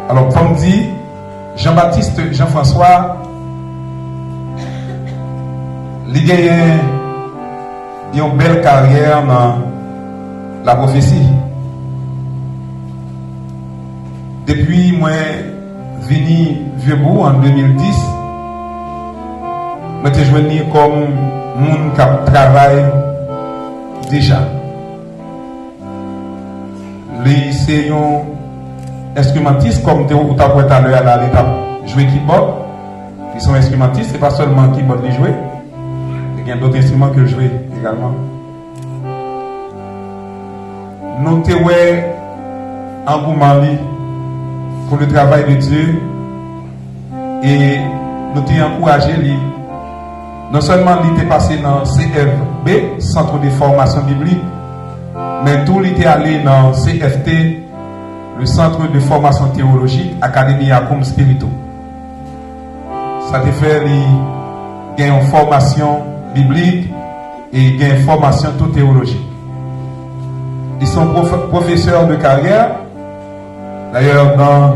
alors comme dit Jean-Baptiste Jean-François, il a une belle carrière dans la prophétie. Depuis moi venu Vieux-Bourg en 2010, je suis venu comme monde qui travaille déjà. C'est un instrumentiste comme tu as dit à l'heure à l'étape jouer keyboard. Ils sont instrumentistes, c'est pas seulement keyboard les jouer. Il y a d'autres instruments que jouer également. Nous sommes engouement pour le travail de Dieu et nous sommes encouragés. Non seulement il était passé dans CFB, Centre de formation biblique, mais tout il était allé dans CFT, le Centre de formation théologique, Académie Acom Spirito. Ça te fait une formation biblique et une formation tout théologique. Ils sont professeurs de carrière. D'ailleurs, dans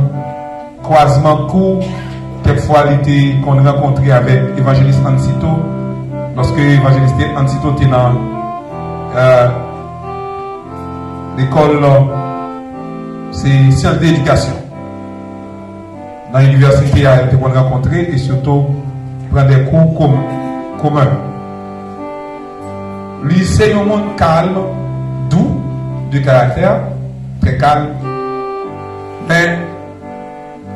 croisement court, quelquefois, il était qu'on rencontré avec l'évangéliste Ancito. Lorsque l'évangéliste Ancito était dans l'école, c'est sciences d'éducation. Dans l'université, il a été rencontré et surtout prendre des cours communs. Lui, c'est un monde calme, doux, de caractère, très calme. Mais,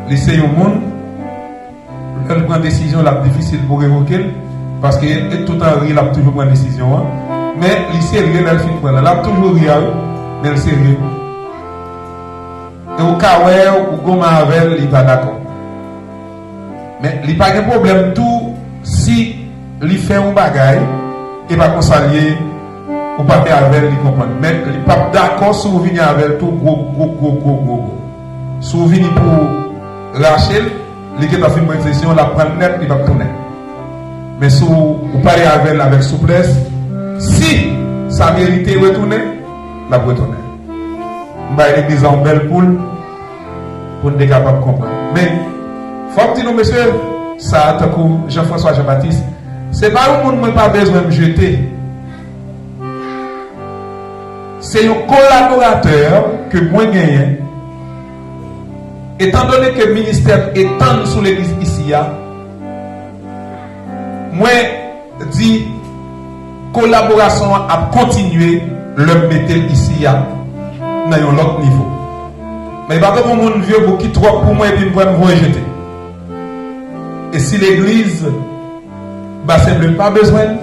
lui, c'est un monde, elle prend une décision la difficile pour évoquer, parce que tout le temps, il a toujours pris une décision. Hein. Mais, lui, c'est sérieux, elle a toujours rien, mais elle est sérieux. Et au cas où, ou goma avec, il n'est pas d'accord. Mais il n'y a pas de problème tout si il fait un bagage et pas conseiller ou pas avec il comprend. Mais il n'est pas d'accord si vous venez avec tout gros. Si vous venez pour lâcher, il est fait une session, la prendre net, il va tourner. Mais si vous parlez avec souplesse, si ça mérite de retourner, la retourner. Je vais l'église en belle poule pour nous être capable de comprendre. Mais faut que nous, monsieur, ça, tant que Jean-François Jean-Baptiste, c'est pas un monde qui n'a pas besoin de me jeter. C'est un collaborateur que moi gagne. Étant donné que le ministère est tant sous l'église ici, moi, dit collaboration a continué le mettre ici dans un autre niveau. Mais pas comme mon vieux pour qui trop pour moi et puis me rejeter. Et si l'église ne pas besoin,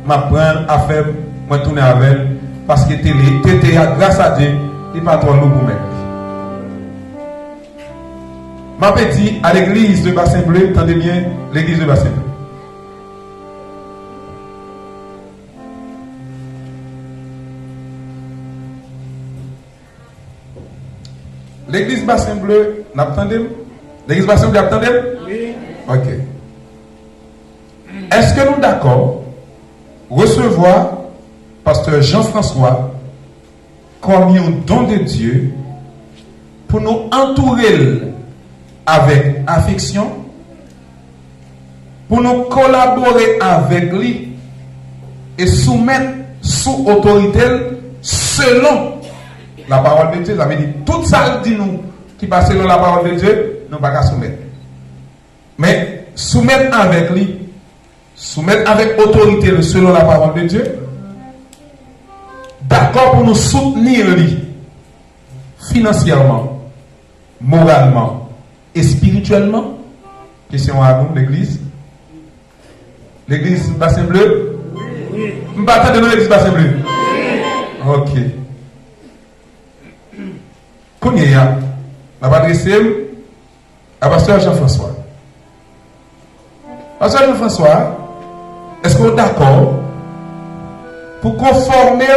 m'apprendre à faire, moi tourner avec elle, parce que t'étais grâce à Dieu, il pas trop lourd pour mettre. Ma petit à l'église de Bassin Bleu, tendez bien, l'église de Bassin Bleu. L'église Bassin Bleu, n'attendez? L'église Bassin Bleu, attendez? Oui. Ok. Est-ce que nous sommes d'accord recevoir pasteur Jean-François comme un don de Dieu pour nous entourer avec affection, pour nous collaborer avec lui et soumettre sous autorité selon la parole de Dieu? Ça veut dire tout ça dit nous qui passe selon la parole de Dieu, nous ne pouvons pas soumettre. Mais soumettre avec lui, soumettre avec autorité selon la parole de Dieu, d'accord pour nous soutenir lui financièrement, moralement et spirituellement. Question à nous, l'église. L'église Bassin Bleu? Oui. Nous ne battons de nous l'église Bassin Bleu? Oui. Ok. Qu'on y a, on va adresser à pasteur Jean-François. Pasteur Jean-François, est-ce que vous êtes d'accord pour conformer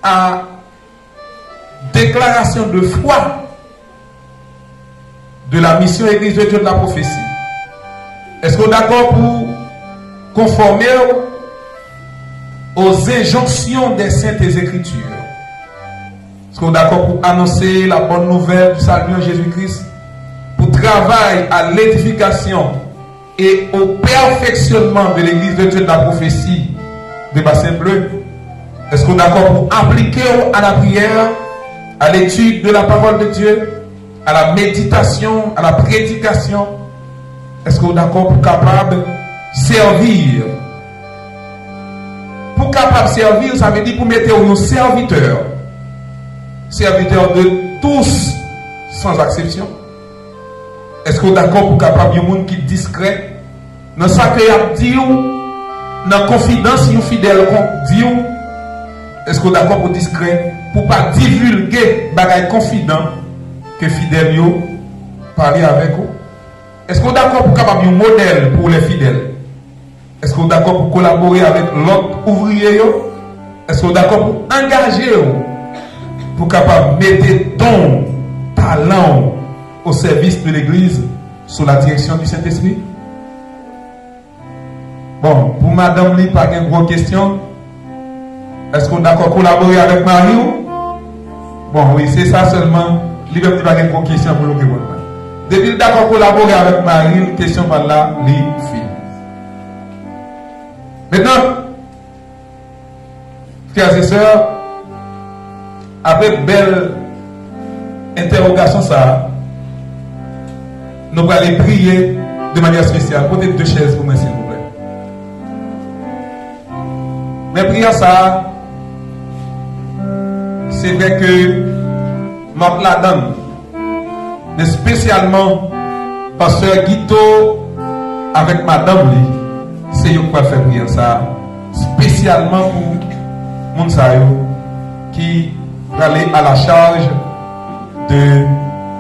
à déclaration de foi de la mission Église de Dieu de la prophétie? Est-ce que vous êtes d'accord pour conformer aux injonctions des Saintes Écritures? Est-ce qu'on est d'accord pour annoncer la bonne nouvelle du salut en Jésus-Christ, pour travailler à l'édification et au perfectionnement de l'église de Dieu de la prophétie de Bassin Bleu? Est-ce qu'on est d'accord pour appliquer à la prière, à l'étude de la parole de Dieu, à la méditation, à la prédication? Est-ce qu'on est d'accord pour capable servir? Pour capable servir, ça veut dire pour mettre un serviteur. Serviteur de tous, sans exception. Est-ce qu'on est d'accord pour capable un monde qui est discret? Dans ce qu'il a dit, dans la confidence, il est fidèle dit. Est-ce qu'on est d'accord pour discret? Pour ne pas divulguer des confidents que fidèles parler avec vous? Est-ce qu'on est d'accord pour capable un modèle pour les fidèles? Est-ce qu'on est d'accord pour collaborer avec l'autre ouvrier? Est-ce qu'on est d'accord pour engager pour capable mettre ton talent au service de l'Église sous la direction du Saint-Esprit? Bon, pour Madame Lee, pas de grosse question. Est-ce qu'on est d'accord pour collaborer avec Marie? Bon, oui, c'est ça seulement. Il n'y a pas de grosse question pour le Québec. Depuis d'accord pour collaborer avec Marie, question par là, les filles. Maintenant, frères et sœurs, après belle interrogation, ça, nous allons aller prier de manière spéciale. Peut-être 2 chaises pour moi, s'il vous plaît. Mais prière ça, c'est vrai que ma la donne, mais spécialement pasteur Guito avec madame Lee, c'est eux qui va faire prière ça, spécialement pour Mounsayo qui va aller à la charge de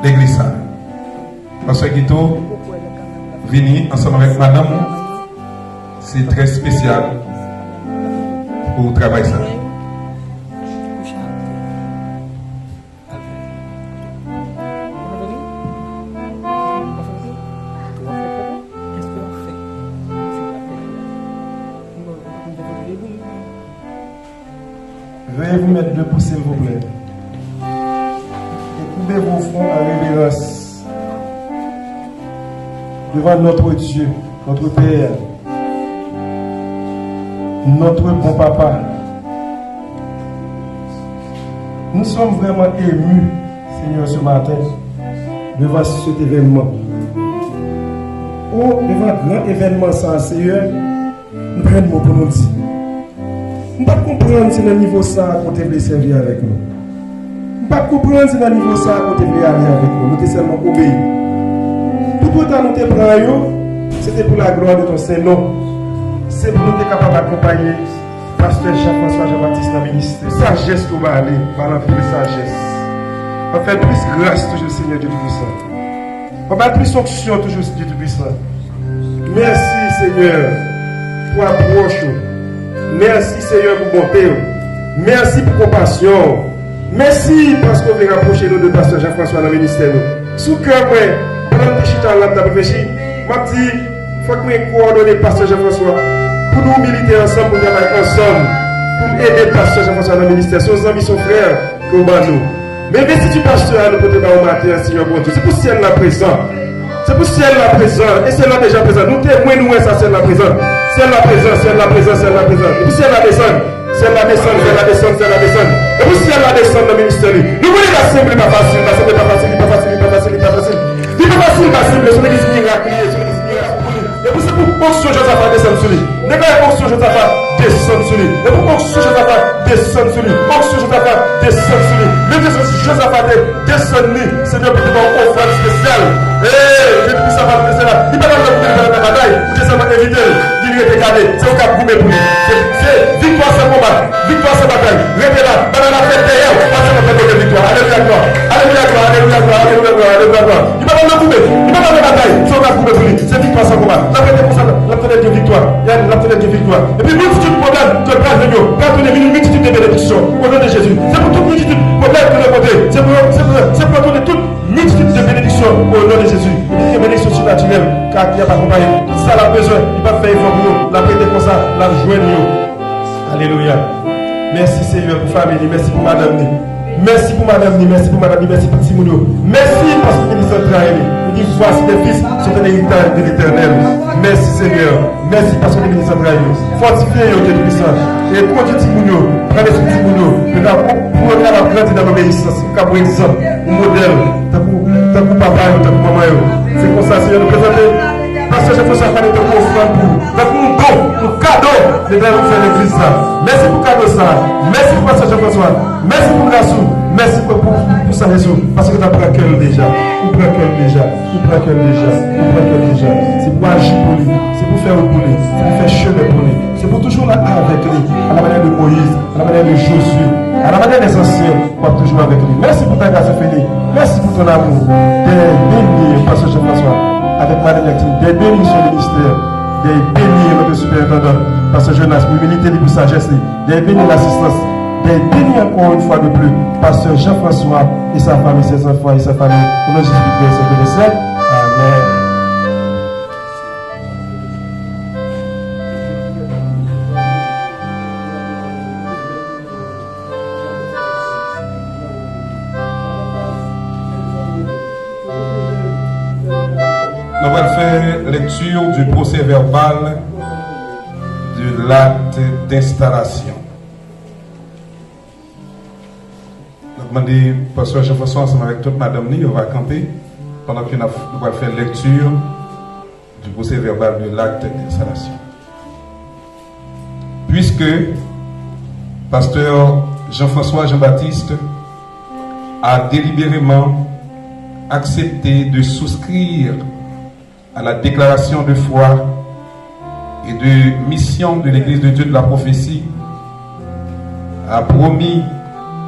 l'église. Pasteur Guito, venez ensemble avec madame, c'est très spécial pour travailler ça. Veuillez vous mettre debout, s'il vous plaît. Et couvez vos fronts en révérence devant notre Dieu, notre Père, notre bon Papa. Nous sommes vraiment émus, Seigneur, ce matin, devant cet événement. Oh, devant grand événement, ça, Seigneur, nous prenons mot pour nous dire. Nous ne pouvons pas comprendre si le niveau ça qu'on te servir avec nous. Nous ne pouvons pas comprendre si le niveau ça qu'on te aller avec nous. Nous te seulement obéir. Tout autant nous te prenons, c'était pour la gloire de ton Saint-Nom. C'est pour nous être capables d'accompagner Pasteur Jean-François Jean-Baptiste dans le ministère. Sagesse qu'on va aller, par l'enfant de sagesse. On va faire plus grâce toujours, Seigneur Dieu Tout-Puissant. On va faire plus onction toujours, Dieu Tout-Puissant. Merci, Seigneur, pour approche. Merci, Seigneur, pour bonté. Merci pour compassion. Merci parce qu'on veut rapprocher nous de Pasteur Jean-François dans le ministère. Sous cœur, pendant que je suis là, je réfléchis, je me dis, il faut que nous coordonnions Pasteur Jean-François pour nous militer ensemble, pour travailler ensemble, pour aider Pasteur Jean-François dans le ministère. Nos amis, son frère, que nous. Mais si tu pasteur, nous pouvons pas au matin, Seigneur, bon Dieu. C'est pour ciel là présent. C'est pour ciel là présent. Et c'est là déjà présent. Nous témoignons, nous, ça, c'est là présent. C'est la présence, c'est la présence, c'est la présence. Et puis c'est la descente, c'est la descente, c'est la descente, c'est la descente. Et puis c'est la descente dans le ministère. Nous voulons la simple, pas facile, pas simple, pas facile, pas facile, pas facile, pas facile. Il pas facile, pas simple, c'est l'église miracle, c'est l'église miracle. Et puis c'est pour onction Josaphat descendre sur lui. N'est pas onction Josaphat descendre sur lui. Et pour onction Josaphat descendre sur lui. Onction Josaphat descendre sur lui. Le Dieu Josaphat descendre lui. C'est Dieu pour une offrande spéciale. Et puis ça va passer là. Il va pas vous faire la bataille. Vous êtes seulement éviter. C'est au cap goumé pour lui. C'est victoire sans combat, victoire sans bataille. Restez là, pendant la fête derrière, passez la fête de victoire. Alléluia, gloire, alléluia, gloire, alléluia, gloire, alléluia, gloire, alléluia, gloire. Il va pas le goumé, il va pas la bataille. C'est au cap goumé pour lui. C'est victoire sans combat. La fête est pour ça, la fête de victoire. Il y a la fête de victoire. Et puis multitude de problèmes, de grâce de Dieu. Quand on est une multitude de bénédictions au nom de Jésus. C'est pour toute multitude de problèmes de notre côté. C'est pour donner toute multitude de bénédictions au nom de Jésus. Des bénédictions surnaturelles, car il n'y a pas accompagné. Ça l'a besoin, il va faire effort pour nous. La paix comme ça, la joie de nous. Alléluia. Merci Seigneur pour famille, merci pour madame. Merci pour madame, merci pour madame, merci pour Timounio. Merci parce que vous êtes travaillé. Vous dites, voici les fils sont un héritage de l'éternel. Merci Seigneur. Merci parce que vous êtes travaillé. Fortifiez au Dieu puissant. Et pour Dieu Timounio, prenez ce Timounio. Pour la grandir dans l'obéissance. Comme exemple, un modèle. Tant pour papa et tant pour maman. C'est comme ça, Seigneur, nous présenter. Parce que je fais ça faire de offrande pour. Donc, un don, un cadeau de nous faire l'église ça. Merci pour cadeau ça. Merci pour Pasteur Jean-François. Merci pour Gassou. Merci pour sa raison. Parce que tu as pris un cœur déjà. Tu prends un cœur déjà. Tu prends un cœur déjà. Tu prends un cœur déjà. C'est pour agir pour lui. C'est pour faire pour lui. C'est pour faire chemin pour lui. C'est pour toujours là avec lui. À la manière de Moïse. À la manière de Josué. À la manière des anciens. Pour toujours avec lui. Merci pour ta grâce infinie. Merci pour ton amour. Des bénis, Pasteur Jean-François. Avec Madame Yactine. Des bénis sur le ministère. Des bénis notre superintendant. Pasteur Jonas. Pour l'humilité et pour sagesse. Des bénis l'assistance. Des bénis encore une fois de plus, Pasteur Jean-François et sa famille, ses enfants et sa famille. Au nom de Jésus-Christ, c'est Amen. Nous allons faire lecture du procès verbal de l'acte d'installation. Je vais demander, Pasteur Jean-François, ensemble avec toute Madame Ni, on va camper pendant que nous allons faire lecture du procès verbal de l'acte d'installation. Puisque Pasteur Jean-François Jean-Baptiste a délibérément accepté de souscrire à la déclaration de foi et de mission de l'Église de Dieu de la prophétie, a promis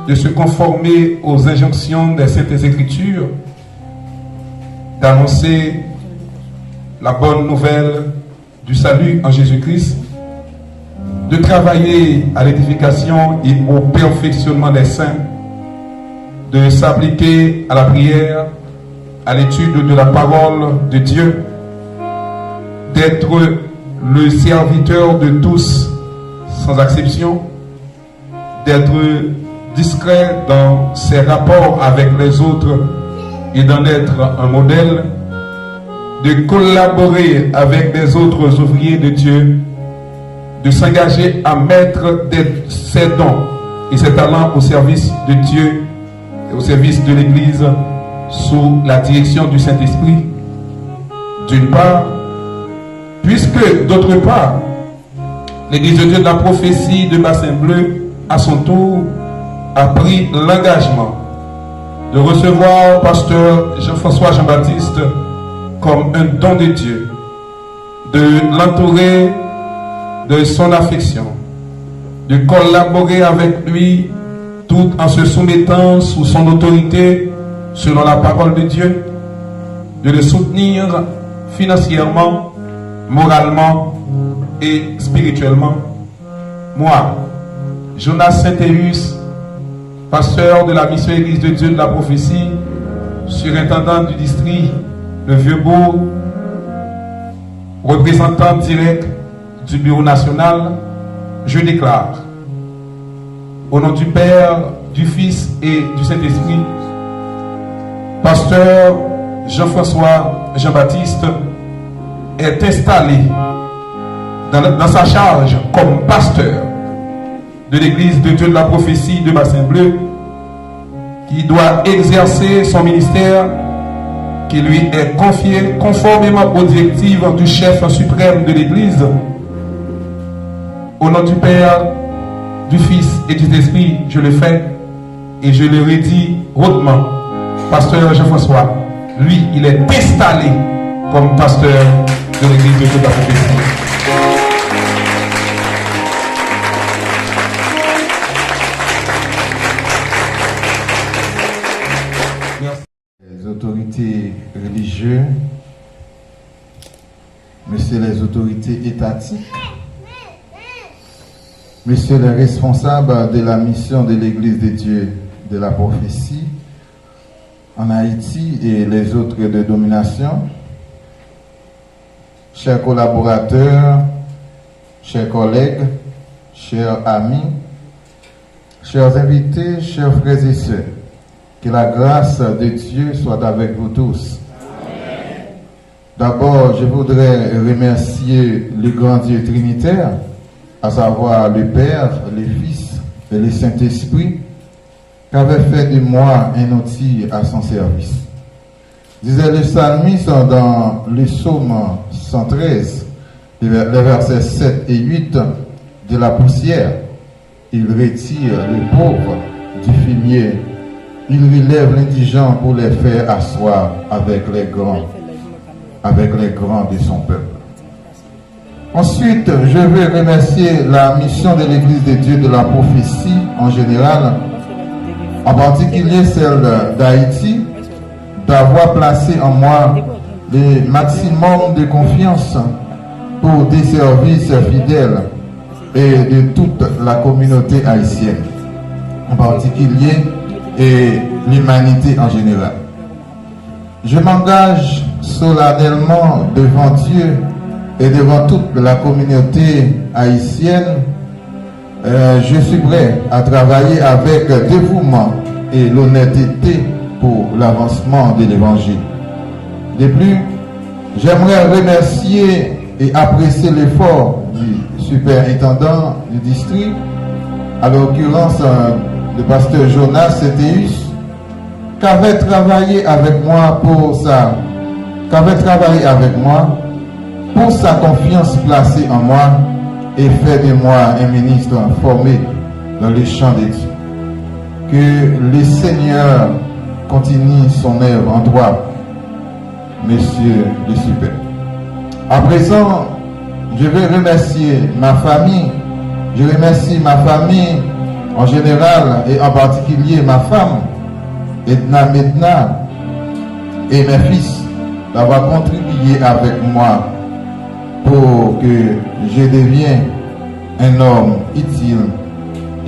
de se conformer aux injonctions des Saintes Écritures, d'annoncer la bonne nouvelle du salut en Jésus-Christ, de travailler à l'édification et au perfectionnement des saints, de s'appliquer à la prière, à l'étude de la parole de Dieu, d'être le serviteur de tous sans exception, d'être discret dans ses rapports avec les autres et d'en être un modèle, de collaborer avec les autres ouvriers de Dieu, de s'engager à mettre ses dons et ses talents au service de Dieu et au service de l'Église sous la direction du Saint-Esprit, d'une part, puisque d'autre part, l'Église de Dieu de la prophétie de Bassin Bleu, à son tour, a pris l'engagement de recevoir Pasteur Jean-François Jean-Baptiste comme un don de Dieu, de l'entourer de son affection, de collaborer avec lui tout en se soumettant sous son autorité selon la parole de Dieu, de le soutenir financièrement, moralement et spirituellement. Moi, Jonas Saint-Théus, pasteur de la mission Église de Dieu de la prophétie, surintendant du district de Vieux-Bourg, représentant direct du bureau national, je déclare, au nom du Père, du Fils et du Saint-Esprit, Pasteur Jean-François Jean-Baptiste est installé dans sa charge comme pasteur de l'Église de Dieu de la prophétie de Bassin Bleu, qui doit exercer son ministère qui lui est confié conformément aux directives du chef suprême de l'Église. Au nom du Père, du Fils et du Saint-Esprit, je le fais et je le redis hautement. Pasteur Jean-François, lui, il est installé comme pasteur de l'Église de Dieu de la prophétie. Les autorités religieuses, messieurs les autorités étatiques, messieurs les responsables de la mission de l'Église de Dieu de la prophétie en Haïti et les autres dénominations, chers collaborateurs, chers collègues, chers amis, chers invités, chers frères et sœurs, que la grâce de Dieu soit avec vous tous. D'abord, je voudrais remercier le grand Dieu trinitaire, à savoir le Père, le Fils et le Saint-Esprit, qui avait fait de moi un outil à son service. Disait le psalmiste dans le psaume 113, les versets 7 et 8, de la poussière, il retire le pauvre du fumier, il relève l'indigent pour les faire asseoir avec les grands de son peuple. Ensuite, je veux remercier la mission de l'Église de Dieu de la prophétie en général, en particulier celle d'Haïti, d'avoir placé en moi le maximum de confiance pour des services fidèles et de toute la communauté haïtienne, en particulier, et l'humanité en général. Je m'engage solennellement devant Dieu et devant toute la communauté haïtienne. Je suis prêt à travailler avec dévouement et l'honnêteté pour l'avancement de l'évangile. De plus, j'aimerais remercier et apprécier l'effort du superintendant du district, à l'occurrence le pasteur Jonas Cétéus, qui avait travaillé avec moi pour sa confiance placée en moi et fait de moi un ministre formé dans le champ de Dieu. Que le Seigneur continue son œuvre en toi, Monsieur le Super. À présent, je vais remercier ma famille. Je remercie ma famille en général et en particulier ma femme, Edna Medna, et mes fils d'avoir contribué avec moi pour que je devienne un homme utile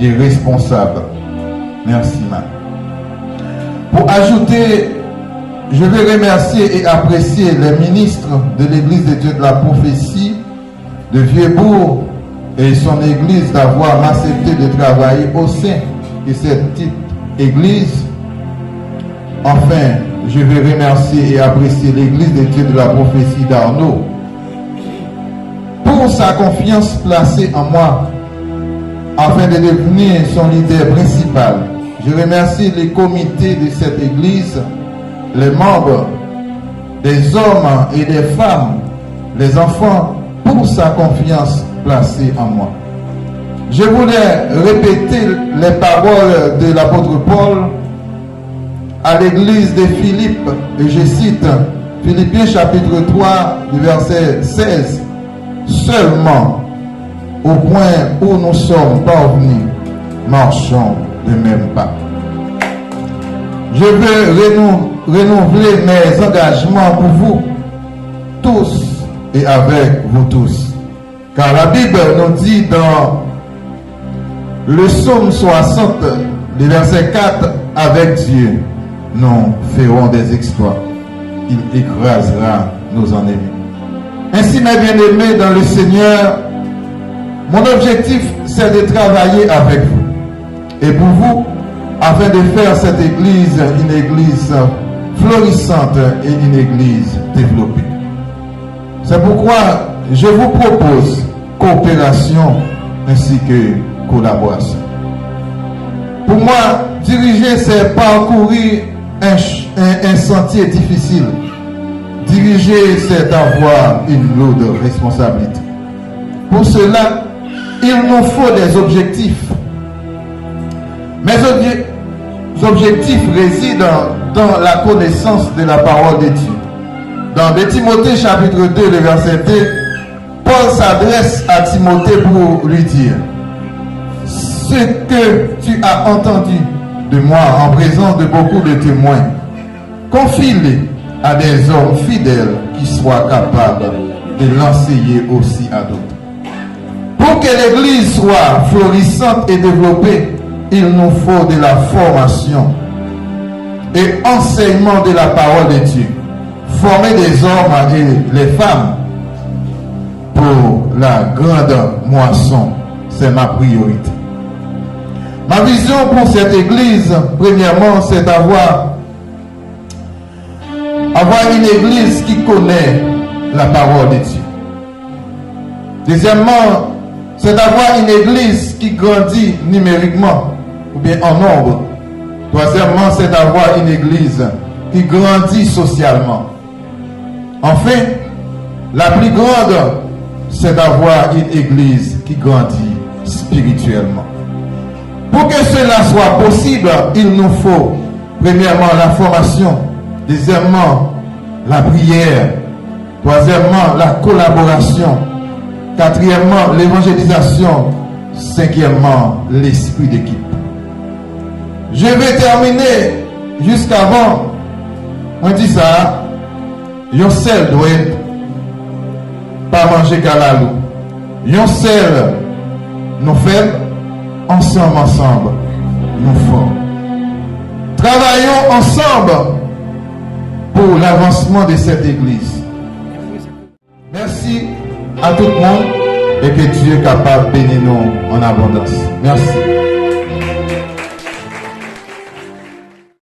et responsable. Merci, ma. Pour ajouter, je vais remercier et apprécier les ministres de l'Église de Dieu de la prophétie de Vieux-Bourg et son Église d'avoir accepté de travailler au sein de cette petite Église. Enfin, je vais remercier et apprécier l'Église de Dieu de la prophétie d'Arnaud pour sa confiance placée en moi afin de devenir son leader principal. Je remercie les comités de cette Église, les membres, des hommes et des femmes, les enfants, pour sa confiance placée en moi. Je voulais répéter les paroles de l'apôtre Paul à l'église de Philippe, et je cite Philippiens chapitre 3, verset 16. Seulement, au point où nous sommes parvenus, marchons de même pas. Je veux renouveler mes engagements pour vous tous et avec vous tous. Car la Bible nous dit dans le psaume 60, le verset 4, avec Dieu, nous ferons des exploits. Il écrasera nos ennemis. Ainsi, mes bien-aimés dans le Seigneur, mon objectif, c'est de travailler avec vous et pour vous, afin de faire cette église une église florissante et une église développée. C'est pourquoi je vous propose coopération ainsi que collaboration. Pour moi, diriger, c'est parcourir un sentier difficile. Diriger, c'est avoir une lourde responsabilité. Pour cela, il nous faut des objectifs. Mes objectifs résident dans la connaissance de la parole de Dieu. Dans 2 Timothée chapitre 2, le verset 2, Paul s'adresse à Timothée pour lui dire: ce que tu as entendu de moi en présence de beaucoup de témoins, confie-le à des hommes fidèles qui soient capables de l'enseigner aussi à d'autres. Pour que l'Église soit florissante et développée, il nous faut de la formation et enseignement de la parole de Dieu. Former des hommes et les femmes pour la grande moisson, c'est ma priorité. Ma vision pour cette église, premièrement, c'est d'avoir une église qui connaît la parole de Dieu. Deuxièmement, c'est d'avoir une église qui grandit numériquement ou bien en nombre. Troisièmement, c'est d'avoir une église qui grandit socialement. Enfin, la plus grande, c'est d'avoir une église qui grandit spirituellement. Pour que cela soit possible, il nous faut premièrement la formation, deuxièmement la prière, troisièmement la collaboration, quatrièmement l'évangélisation, cinquièmement l'esprit d'équipe. Je vais terminer jusqu'avant. On dit ça, yon seul doit pas manger galalou. Yon seul nous fait ensemble, nous forts. Travaillons ensemble pour l'avancement de cette église. Merci à tout le monde et que Dieu est capable de bénir nous en abondance. Merci.